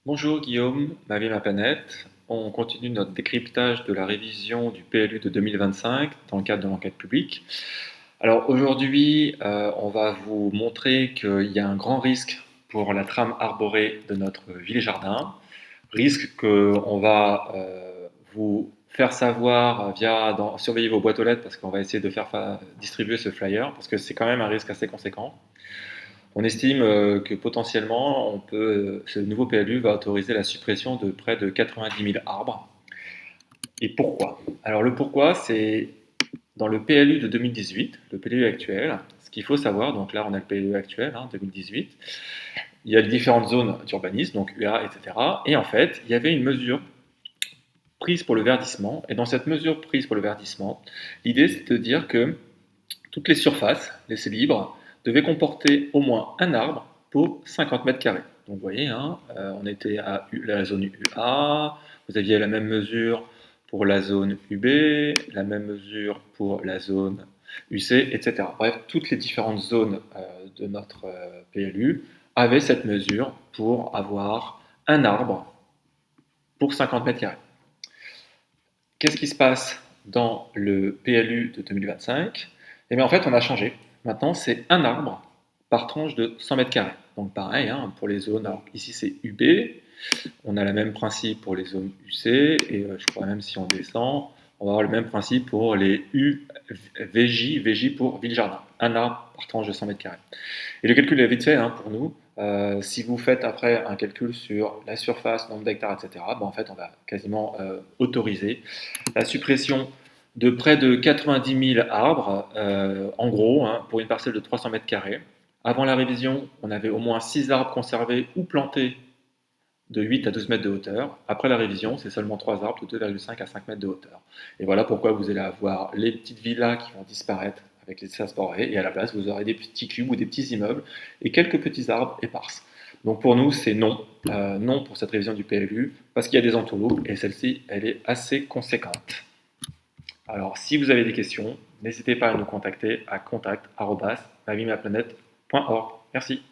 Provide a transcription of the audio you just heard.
Bonjour Guillaume, ma vie, ma planète. On continue notre décryptage de la révision du PLU de 2025 dans le cadre de l'enquête publique. Alors aujourd'hui, on va vous montrer qu'il y a un grand risque pour la trame arborée de notre ville-jardin. Risque qu'on va vous faire savoir surveiller vos boîtes aux lettres parce qu'on va essayer de faire distribuer ce flyer parce que c'est quand même un risque assez conséquent. On estime que potentiellement, ce nouveau PLU va autoriser la suppression de près de 90 000 arbres. Et pourquoi? Alors le pourquoi, c'est dans le PLU de 2018, le PLU actuel, ce qu'il faut savoir, donc là on a le PLU actuel, 2018, il y a les différentes zones d'urbanisme, donc UA, etc. Et en fait, il y avait une mesure prise pour le verdissement, et dans cette mesure prise pour le verdissement, l'idée c'est de dire que toutes les surfaces laissées libres devaient comporter au moins un arbre pour 50 mètres carrés. Donc vous voyez, on était à la zone UA, vous aviez la même mesure pour la zone UB, la même mesure pour la zone UC, etc. Bref, toutes les différentes zones de notre PLU avaient cette mesure pour avoir un arbre pour 50 mètres carrés. Qu'est-ce qui se passe dans le PLU de 2025? Eh bien, en fait, on a changé. Maintenant, c'est un arbre par tranche de 100 mètres carrés. Donc, pareil, pour les zones. Alors, ici, c'est UB. On a le même principe pour les zones UC. Et je crois même si on descend, on va avoir le même principe pour les UVJ. VJ pour ville-jardin. Un arbre par tranche de 100 mètres carrés. Et le calcul est vite fait pour nous. Si vous faites après un calcul sur la surface, nombre d'hectares, etc., en fait, on va quasiment autoriser la suppression de près de 90 000 arbres, en gros, pour une parcelle de 300 mètres carrés. Avant la révision, on avait au moins 6 arbres conservés ou plantés de 8 à 12 mètres de hauteur. Après la révision, c'est seulement 3 arbres de 2,5 à 5 mètres de hauteur. Et voilà pourquoi vous allez avoir les petites villas qui vont disparaître avec les espaces borés, et à la place, vous aurez des petits cubes ou des petits immeubles et quelques petits arbres éparses. Donc pour nous, c'est non. Non pour cette révision du PLU, parce qu'il y a des entourloupes, et celle-ci, elle est assez conséquente. Alors, si vous avez des questions, n'hésitez pas à nous contacter à contact@mavimaplanète.org. Merci.